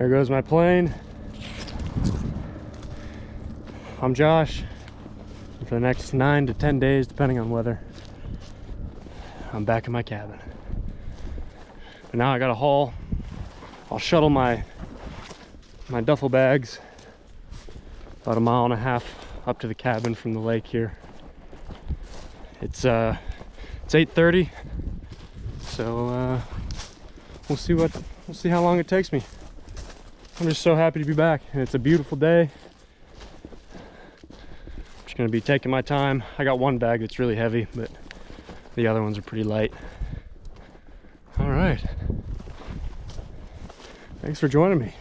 There goes my plane. I'm Josh. For the next 9 to 10 days, depending on weather, I'm back in my cabin. And now I got a haul. I'll shuttle my duffel bags about 1.5 miles up to the cabin from the lake here. It's 8:30, so we'll see how long it takes me. I'm just so happy to be back, and it's a beautiful day. I'm just gonna be taking my time. I got one bag that's really heavy, but the other ones are pretty light. All right. Thanks for joining me.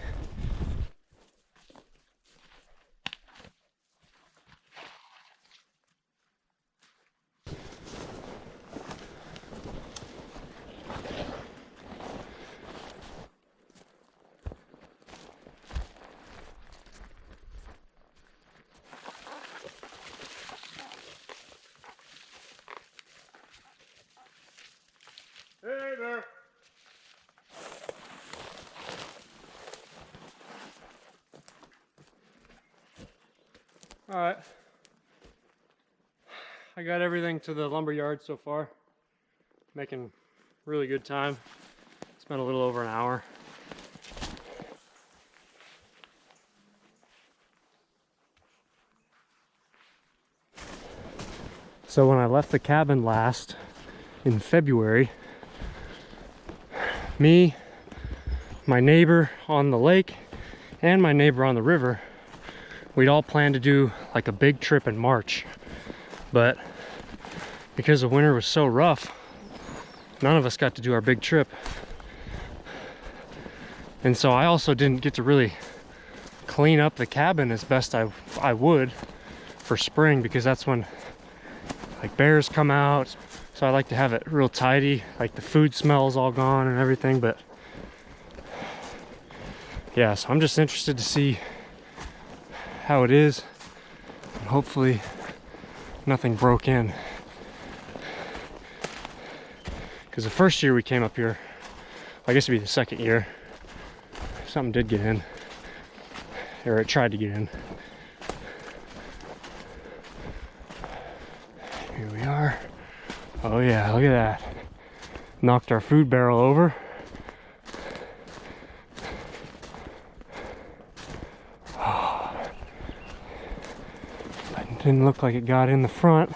Hey there. All right. I got everything to the lumber yard so far. Making really good time. Spent a little over an hour. So when I left the cabin last in February, me, my neighbor on the lake, and my neighbor on the river, we'd all planned to do like a big trip in March. But because the winter was so rough, none of us got to do our big trip. And so I also didn't get to really clean up the cabin as best I would for spring, because that's when like bears come out. So I like to have it real tidy, like the food smells all gone and everything. But yeah, so I'm just interested to see how it is, and hopefully nothing broke in. Because the first year we came up here, I guess it'd be the second year, something did get in, or it tried to get in. Here we are. Oh yeah, look at that. Knocked our food barrel over. Oh. It didn't look like it got in the front.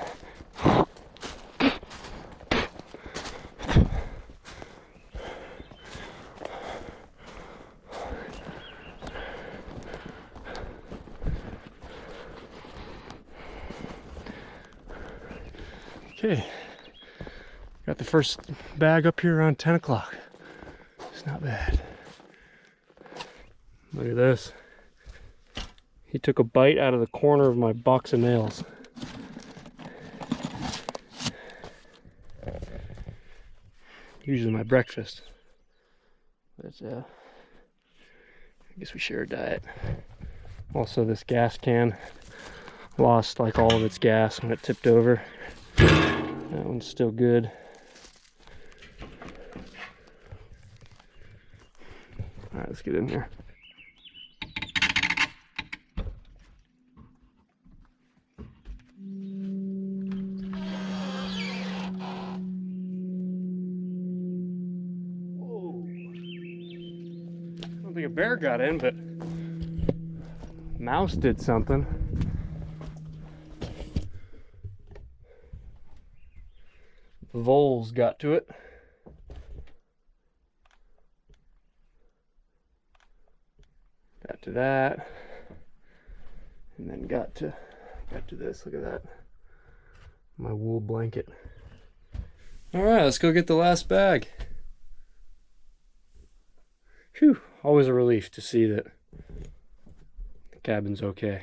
Okay, got the first bag up here around 10 o'clock. It's not bad. Look at this. He took a bite out of the corner of my box of nails. Usually my breakfast. But I guess we share a diet. Also, this gas can lost like all of its gas when it tipped over. That one's still good. All right, let's get in here. Whoa. I don't think a bear got in, but a mouse did something. Voles got to it. Got to that, and then got to this. Look at that, my wool blanket. All right, let's go get the last bag. Phew, always a relief to see that the cabin's okay.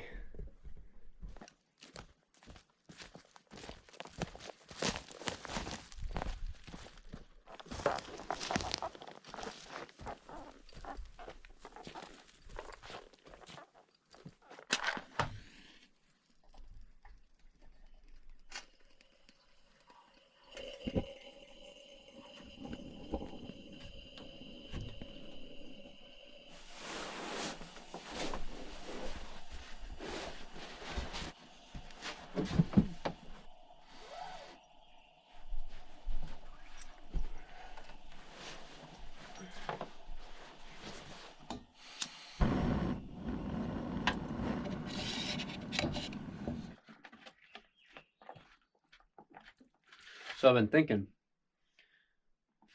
So I've been thinking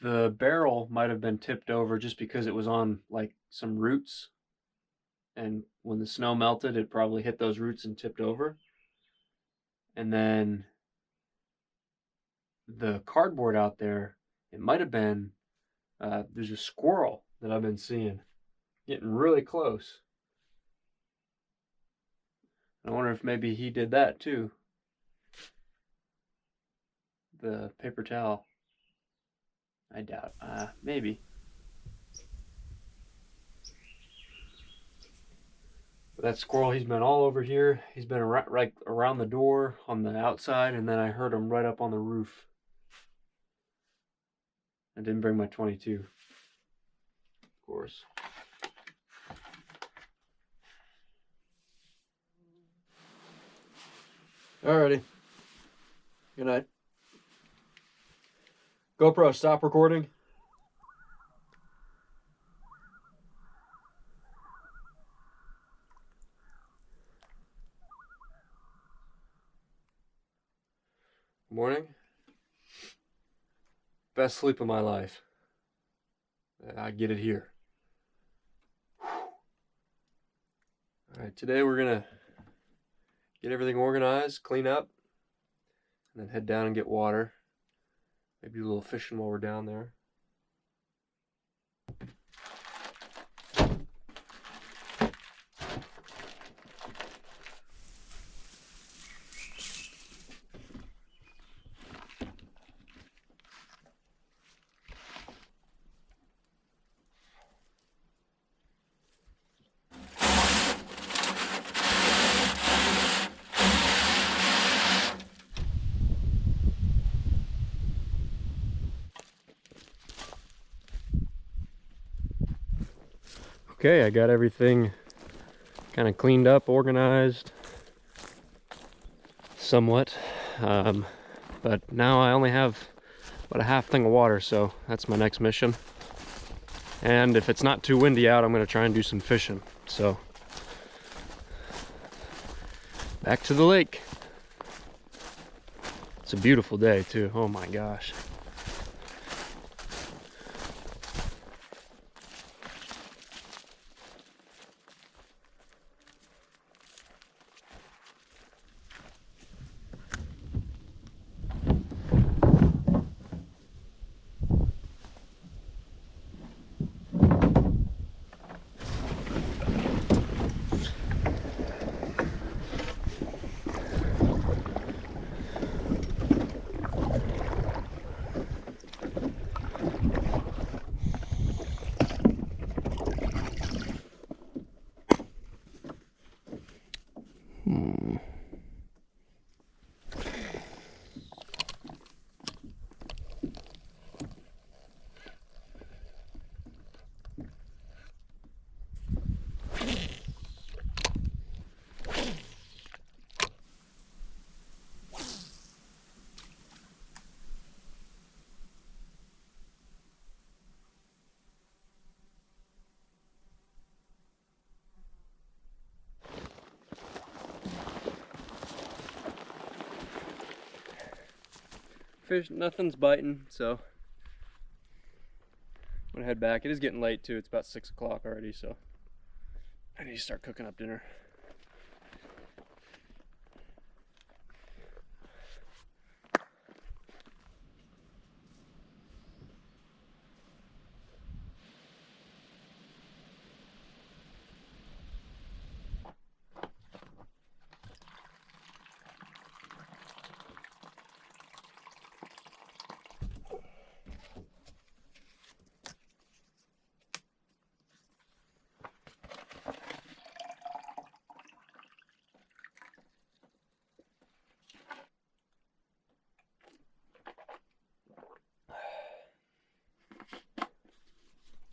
the barrel might have been tipped over just because it was on like some roots, and when the snow melted, it probably hit those roots and tipped over. And then the cardboard out there, it might have been there's a squirrel that I've been seeing getting really close. I wonder if maybe he did that too. The paper towel. I doubt. Maybe. But that squirrel, he's been all over here. He's been right around the door on the outside, and then I heard him right up on the roof. I didn't bring my 22, of course. Alrighty. Good night. GoPro, stop recording. Morning. Best sleep of my life. I get it here. Alright, today we're gonna get everything organized, clean up, and then head down and get water. Maybe do a little fishing while we're down there. Okay, I got everything kind of cleaned up, organized, somewhat. But now I only have about a half thing of water, so that's my next mission. And if it's not too windy out, I'm going to try and do some fishing. So, back to the lake. It's a beautiful day, too. Oh my gosh. Fish, nothing's biting, so I'm gonna head back. It is getting late too. It's about 6 o'clock already, so I need to start cooking up dinner.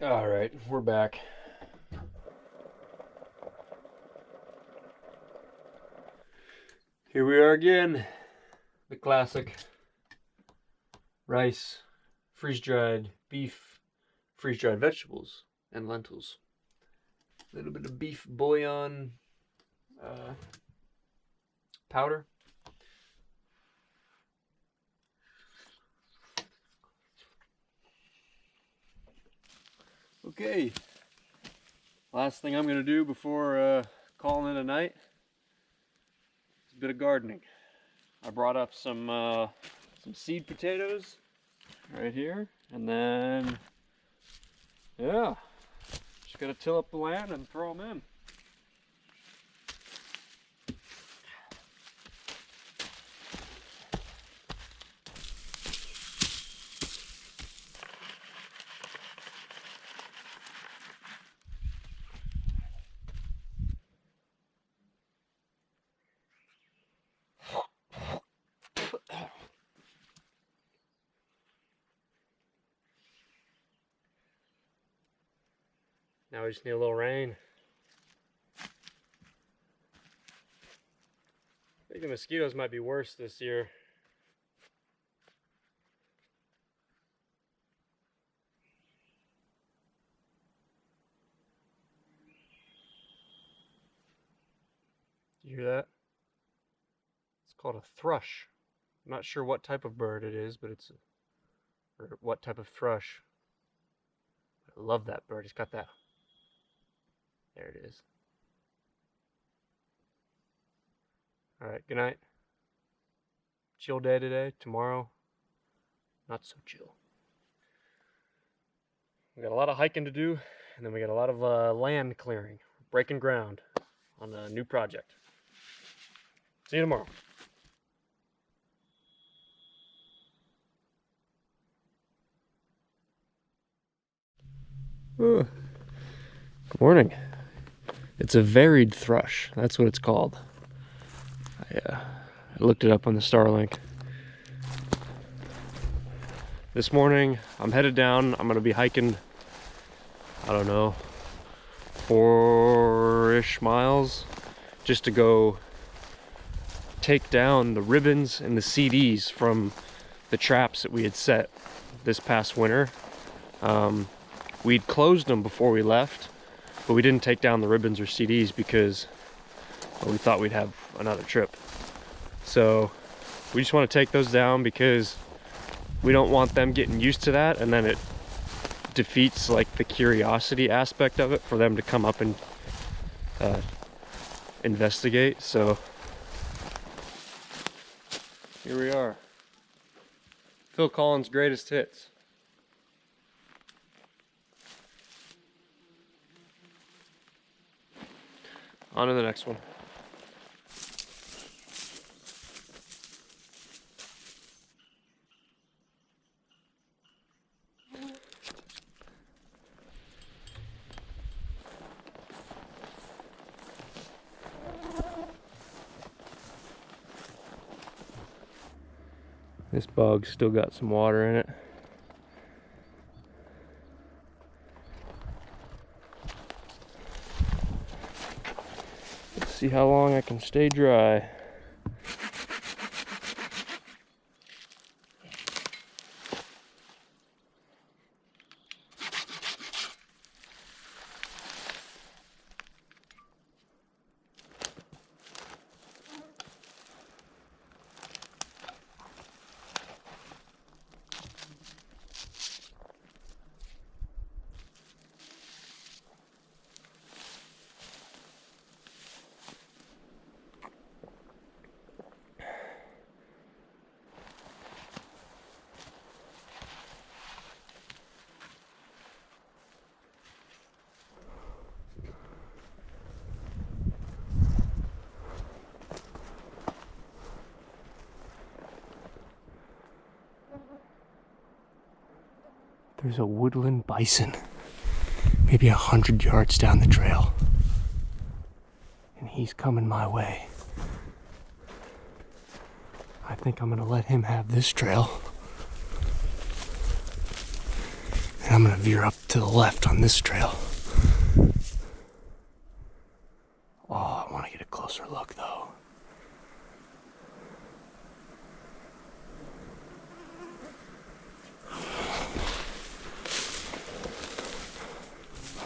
All right, we're back. Here we are again. The classic rice, freeze-dried beef, freeze-dried vegetables, and lentils. A little bit of beef bouillon powder. Okay, last thing I'm gonna do before calling it a night is a bit of gardening. I brought up some seed potatoes right here, and then yeah, just gotta till up the land and throw them in. Now we just need a little rain. I think the mosquitoes might be worse this year. Do you hear that? It's called a thrush. I'm not sure what type of bird it is, but or what type of thrush. I love that bird. It's got that. There it is. All right, good night. Chill day today. Tomorrow, not so chill. We got a lot of hiking to do, and then we got a lot of land clearing, breaking ground on a new project. See you tomorrow. Good morning. It's a varied thrush. That's what it's called. I looked it up on the Starlink. This morning, I'm headed down. I'm gonna be hiking, I don't know, 4-ish miles just to go take down the ribbons and the CDs from the traps that we had set this past winter. We'd closed them before we left, but we didn't take down the ribbons or CDs because we thought we'd have another trip. So we just want to take those down because we don't want them getting used to that, and then it defeats like the curiosity aspect of it for them to come up and investigate. So here we are. Phil Collins' greatest hits. On to the next one. This bog's still got some water in it. Let's see how long I can stay dry. There's a woodland bison, maybe 100 yards down the trail. And he's coming my way. I think I'm gonna let him have this trail. And I'm gonna veer up to the left on this trail. Oh, I wanna get a closer look though.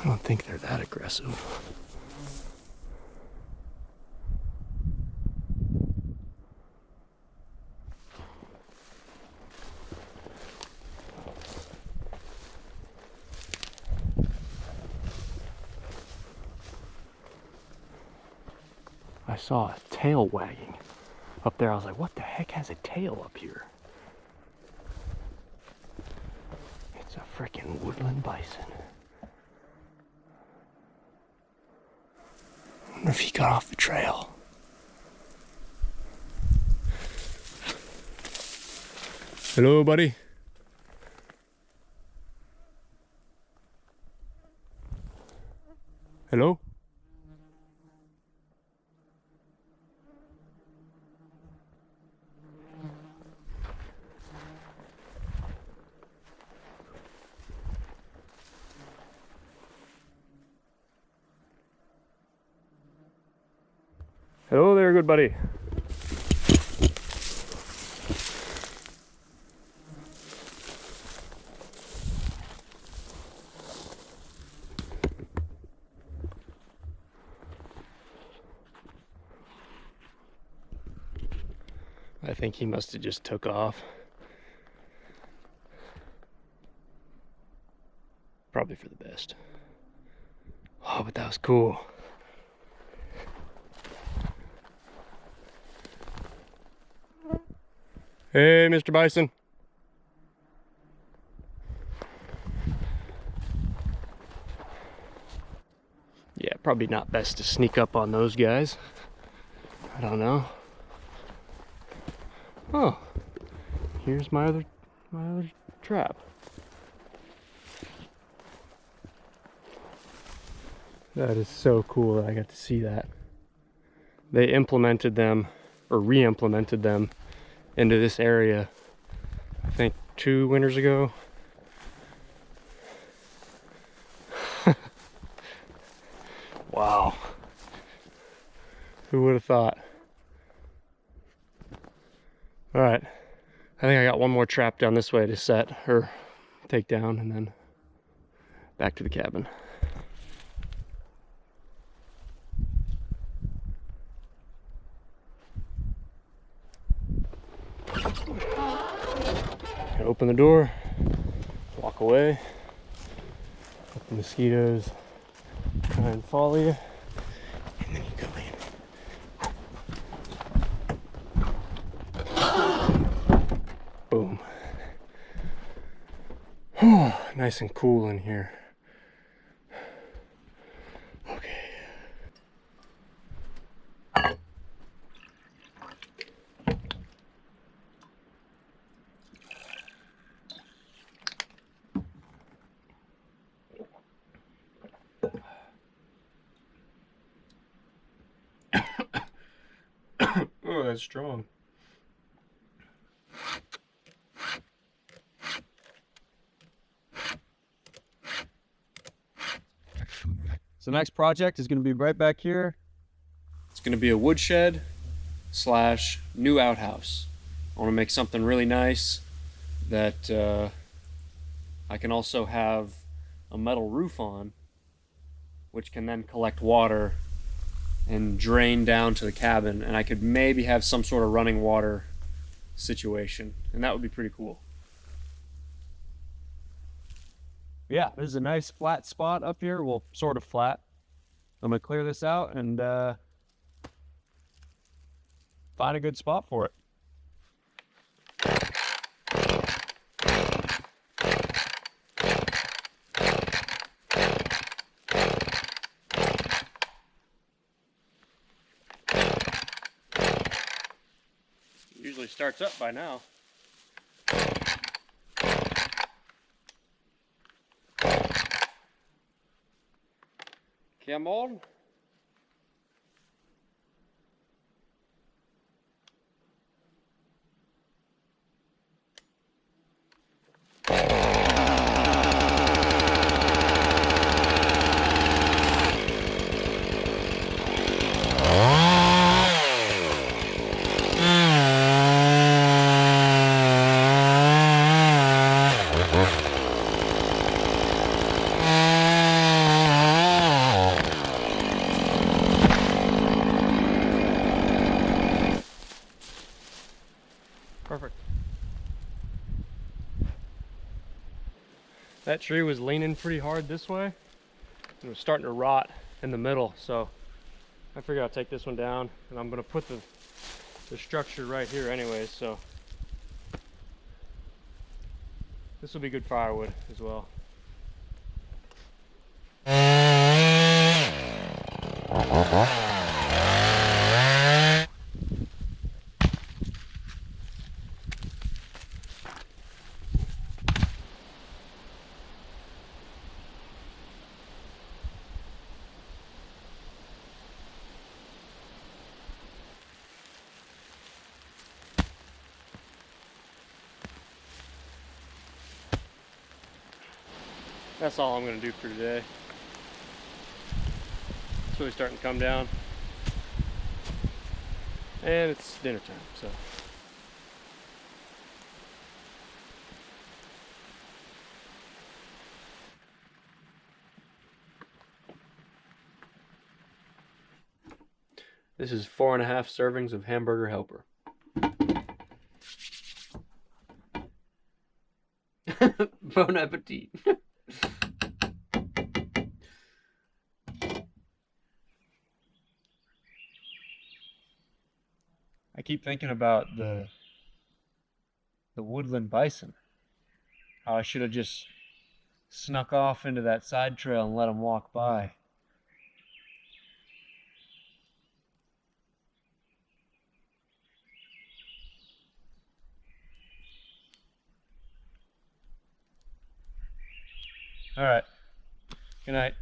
I don't think they're that aggressive. saw a tail wagging up there. I was like, what the heck has a tail up here? It's a freaking woodland bison. I wonder if he got off the trail. Hello, buddy. Hello? Hello there, good buddy. I think he must have just took off. Probably for the best. Oh, but that was cool. Hey, Mr. Bison. Yeah, probably not best to sneak up on those guys. I don't know. Oh, here's my other trap. That is so cool that I got to see that. They implemented them, or re-implemented them, into this area, I think 2 winters ago. Wow. Who would have thought? All right, I think I got one more trap down this way to set, or take down, and then back to the cabin. Open the door, walk away, let the mosquitoes try and follow you, and then you go in. Boom. Nice and cool in here. Okay. Oh, that's strong. So the next project is going to be right back here. It's going to be a woodshed slash new outhouse. I want to make something really nice that I can also have a metal roof on, which can then collect water and drain down to the cabin, and I could maybe have some sort of running water situation, and that would be pretty cool. Yeah, this is a nice flat spot up here. Well, sort of flat. I'm going to clear this out and find a good spot for it. Usually starts up by now. Come on. Perfect. That tree was leaning pretty hard this way. It was starting to rot in the middle, so I figured I'll take this one down, and I'm gonna put the structure right here anyways, so this will be good firewood as well. That's all I'm gonna do for today. It's really starting to come down. And it's dinner time, so. This is 4.5 servings of hamburger helper. Bon appetit. I keep thinking about the woodland bison. How I should have just snuck off into that side trail and let them walk by. All right. Good night.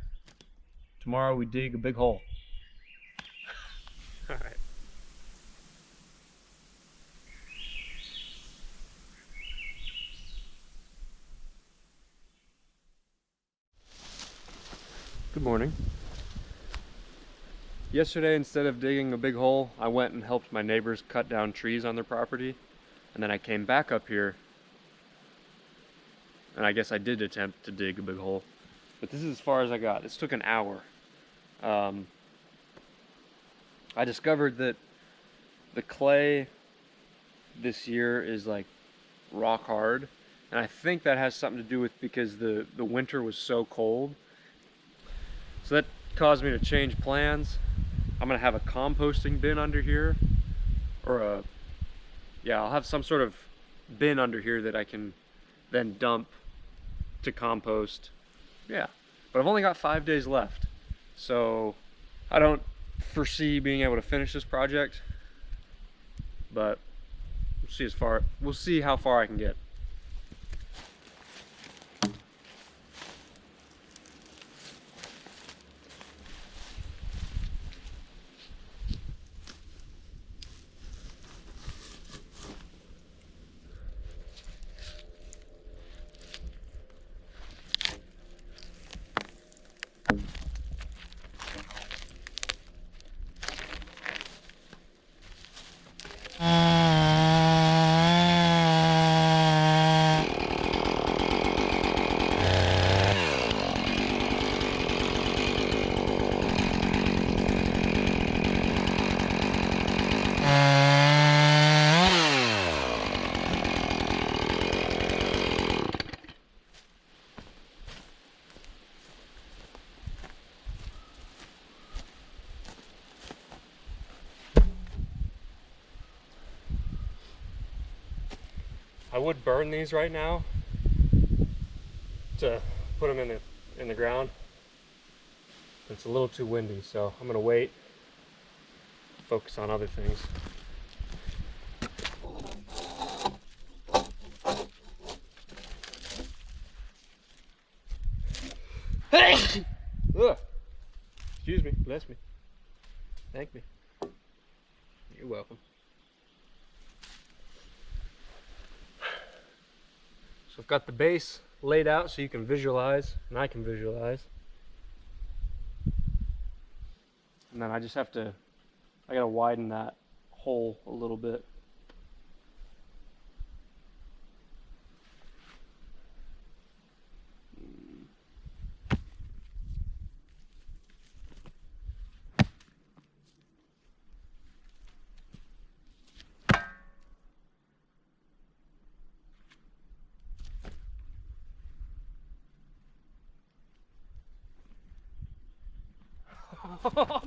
Tomorrow we dig a big hole. All right. Good morning. Yesterday, instead of digging a big hole, I went and helped my neighbors cut down trees on their property. And then I came back up here. And I guess I did attempt to dig a big hole. But this is as far as I got. This took an hour. I discovered that the clay this year is like rock hard. And I think that has something to do with because the winter was so cold. So that caused me to change plans. I'm gonna have a composting bin under here, or I'll have some sort of bin under here that I can then dump to compost. Yeah, but I've only got 5 days left, so I don't foresee being able to finish this project, but we'll see how far I can get. I would burn these right now to put them in the ground. It's a little too windy, so I'm gonna wait, focus on other things. Ugh. Excuse me, bless me, thank me. You're welcome. So I've got the base laid out so you can visualize, and I can visualize. And then I just have to, I gotta widen that hole a little bit.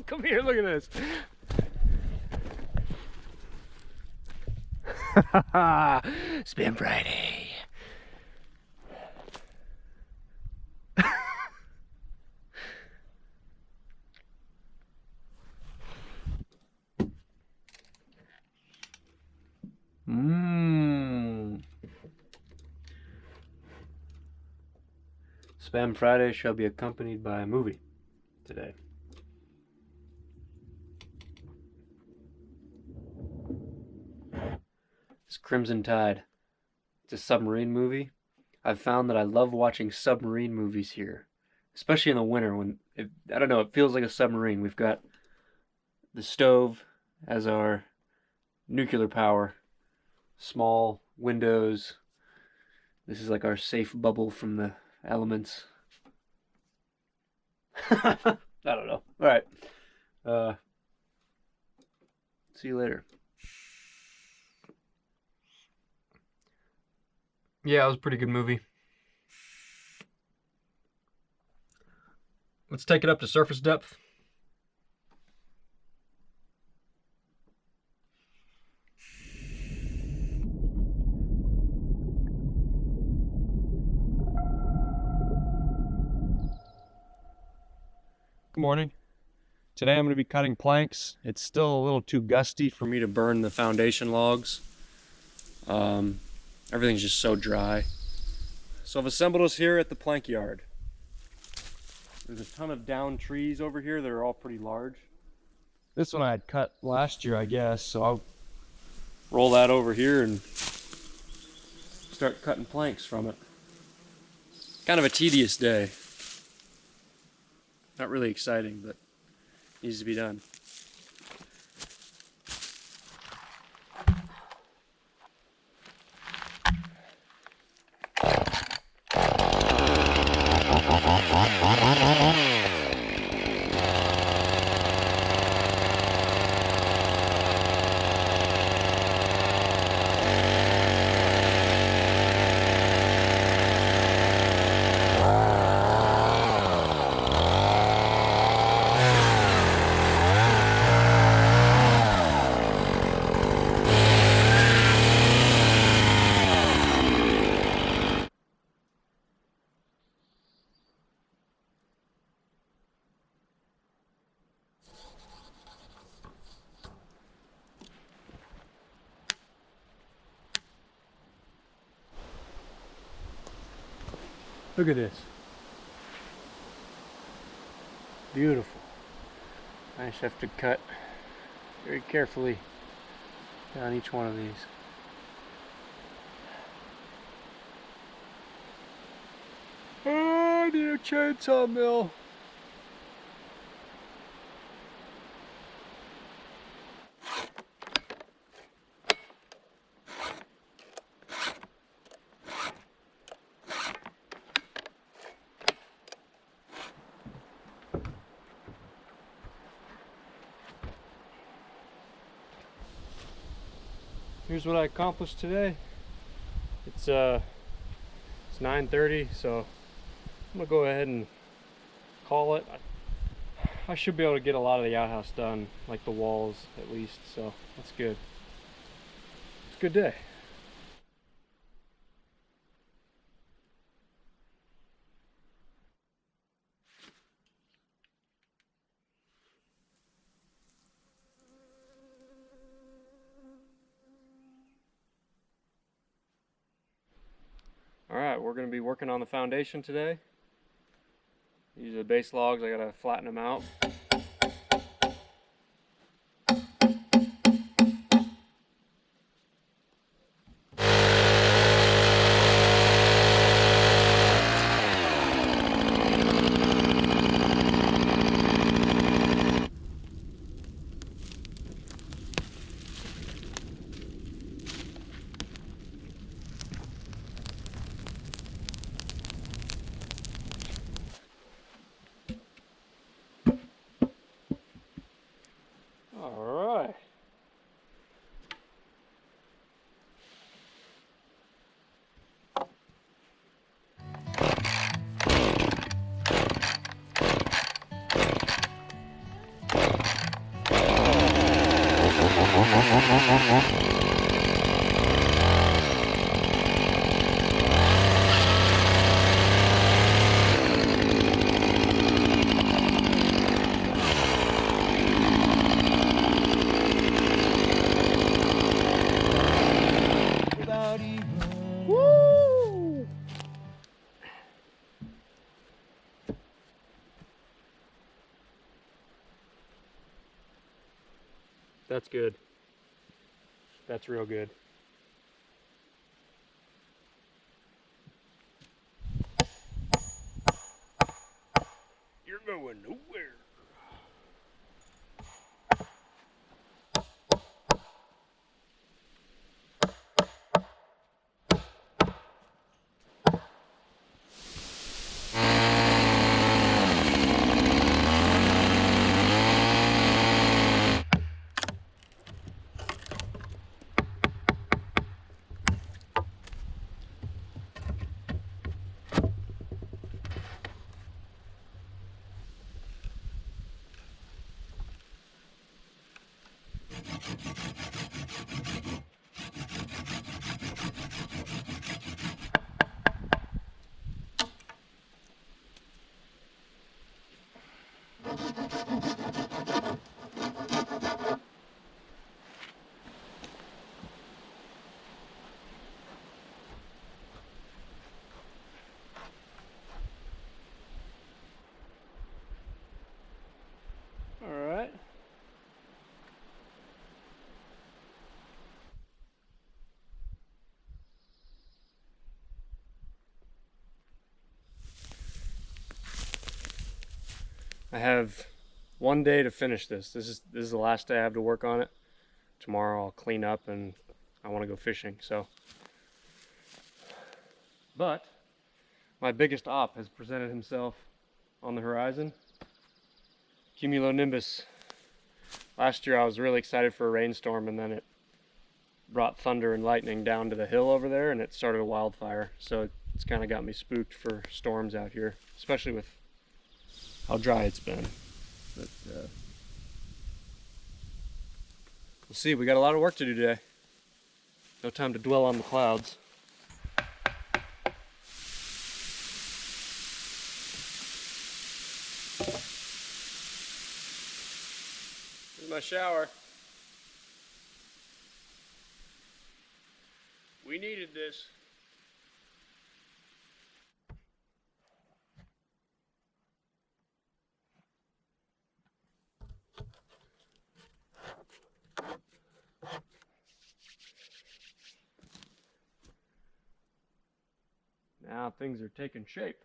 Come here, look at this. Spam Friday. Mmm. Spam Friday shall be accompanied by a movie today. It's Crimson Tide. It's a submarine movie. I've found that I love watching submarine movies here, especially in the winter when I don't know, it feels like a submarine. We've got the stove as our nuclear power, small windows. This is like our safe bubble from the elements. I don't know. All right. See you later. Yeah, it was a pretty good movie. Let's take it up to surface depth. Good morning. Today I'm going to be cutting planks. It's still a little too gusty for me to burn the foundation logs. Everything's just so dry. So I've assembled us here at the plank yard. There's a ton of down trees over here that are all pretty large. This one I had cut last year, I guess, so I'll roll that over here and start cutting planks from it. Kind of a tedious day. Not really exciting, but needs to be done. Look at this. Beautiful. I just have to cut very carefully down each one of these. Oh, I need a chainsaw mill. Here's what I accomplished today. It's 9:30, so I'm gonna go ahead and call it. I should be able to get a lot of the outhouse done, like the walls at least, so that's good. It's a good day. Alright, we're going to be working on the foundation today. These are the base logs, I gotta flatten them out. That's good. That's real good. You're going nowhere. All right. I have one day to finish this. This is the last day I have to work on it. Tomorrow I'll clean up and I want to go fishing. So, but my biggest op has presented himself on the horizon. Cumulonimbus. Last year I was really excited for a rainstorm, and then it brought thunder and lightning down to the hill over there, and it started a wildfire. So it's kind of got me spooked for storms out here, especially with how dry it's been. But we'll see. We got a lot of work to do today. No time to dwell on the clouds. Here's my shower. We needed this. Now things are taking shape.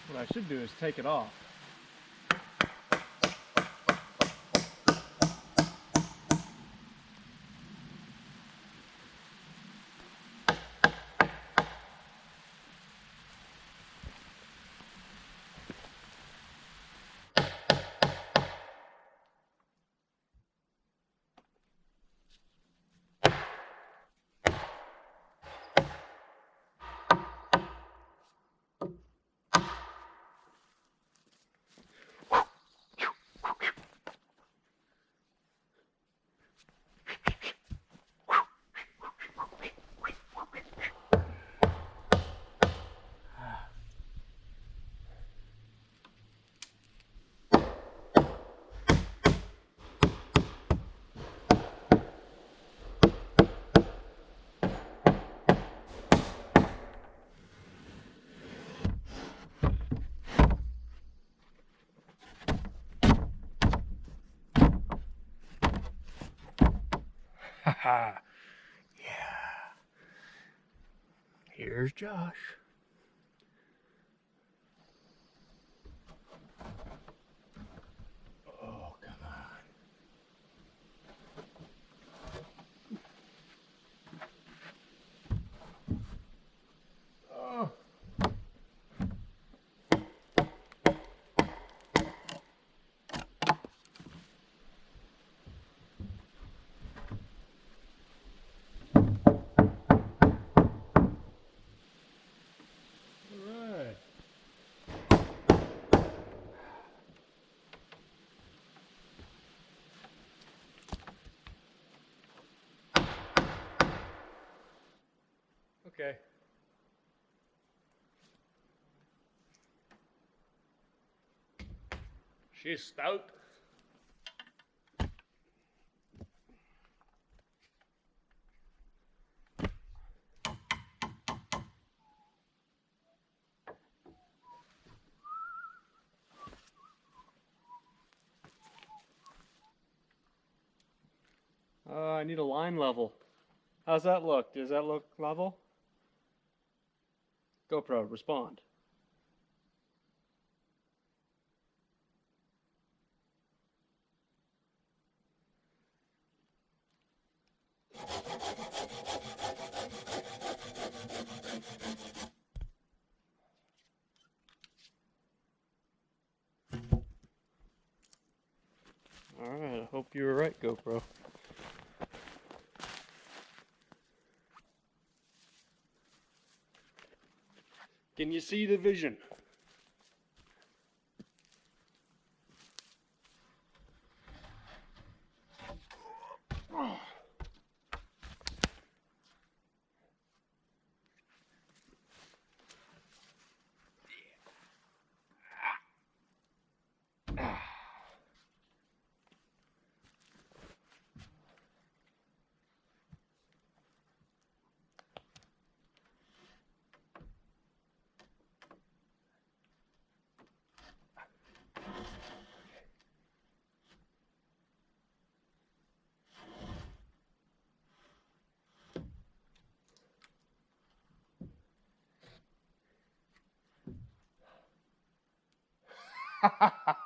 What I should do is take it off. Haha. Yeah. Here's Josh. Oh, come on. Oh. Alright. Okay. She's stout. I need a line level. How's that look? Does that look level? GoPro, respond. Alright, I hope you were right, GoPro. Can you see the vision?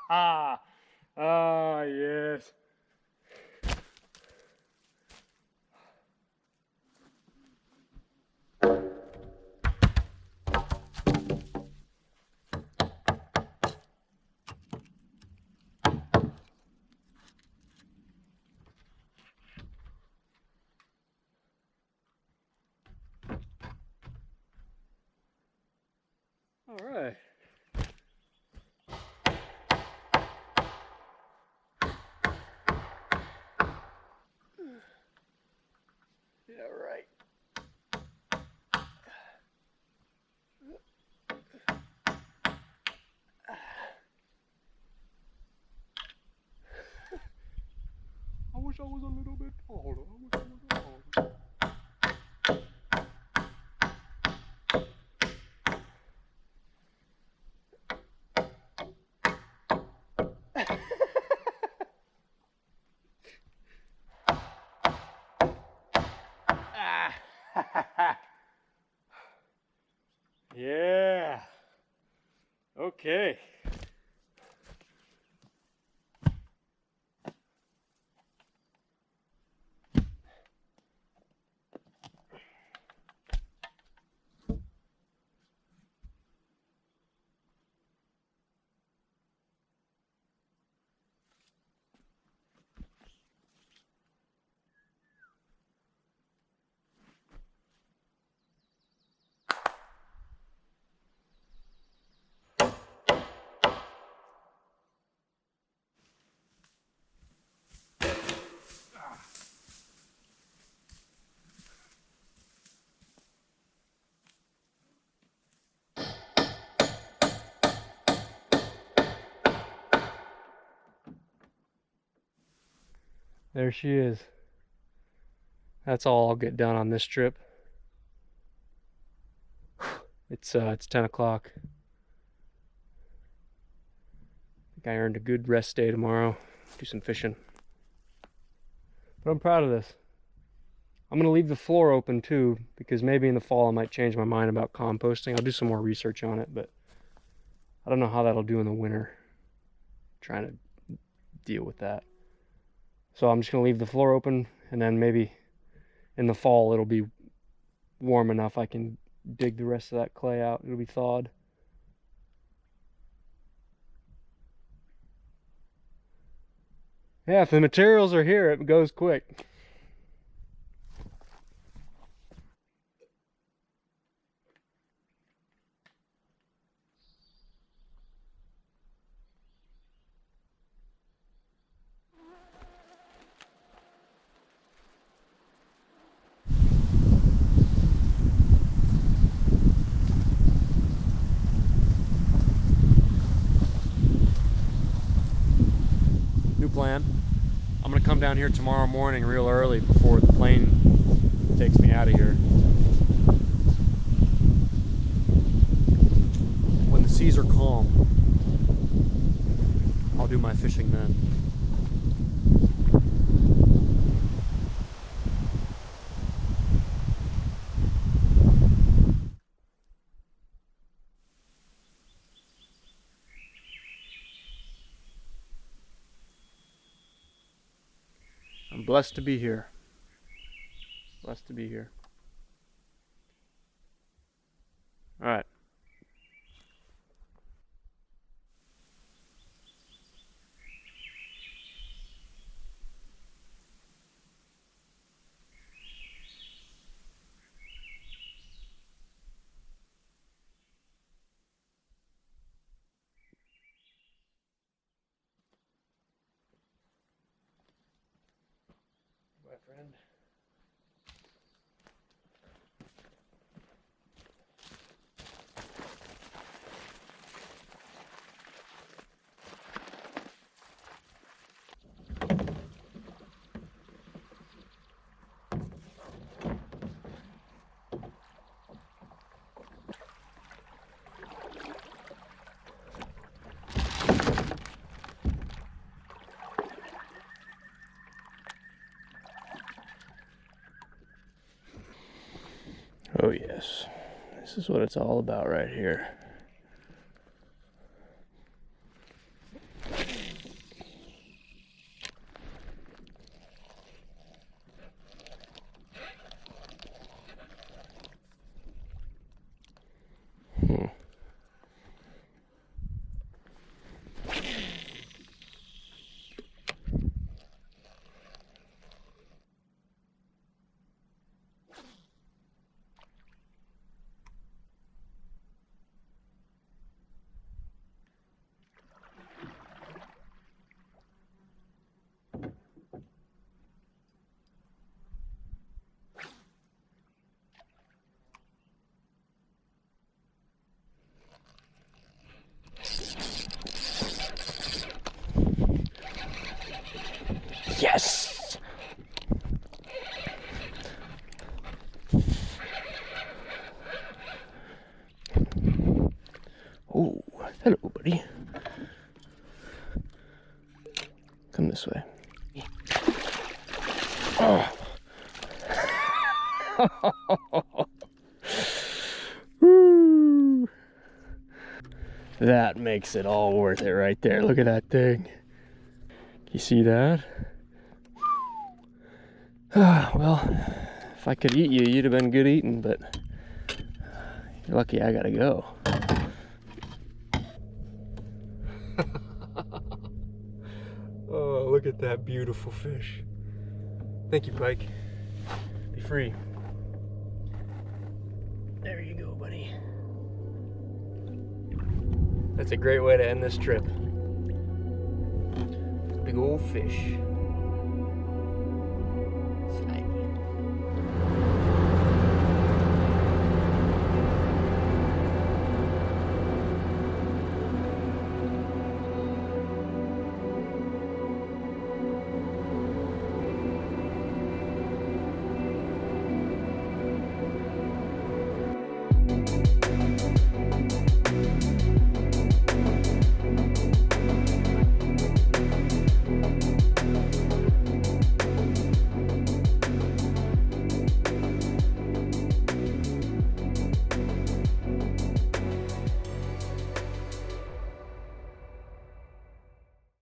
Ah, yes. All right. Yeah, right. I wish I was a little bit taller. I wish I was a little taller. Yeah. Okay. There she is. That's all I'll get done on this trip. It's 10 o'clock. I think I earned a good rest day tomorrow. Do some fishing. But I'm proud of this. I'm gonna leave the floor open too, because maybe in the fall I might change my mind about composting. I'll do some more research on it, but I don't know how that'll do in the winter. Trying to deal with that. So I'm just gonna leave the floor open, and then maybe in the fall it'll be warm enough I can dig the rest of that clay out. It'll be thawed. Yeah, if the materials are here, it goes quick. plan. I'm gonna come down here tomorrow morning real early before the plane takes me out of here. When the seas are calm, I'll do my fishing then. I'm blessed to be here. Blessed to be here. All right. Bye, friend. Oh yes, this is what it's all about right here. Yes! Oh, hello, buddy. Come this way. Oh. Woo. That makes it all worth it right there. Look at that thing. You see that? Well, if I could eat you, you'd have been good eating, but you're lucky I gotta go. Oh, look at that beautiful fish. Thank you, Pike. Be free. There you go, buddy. That's a great way to end this trip. Big old fish.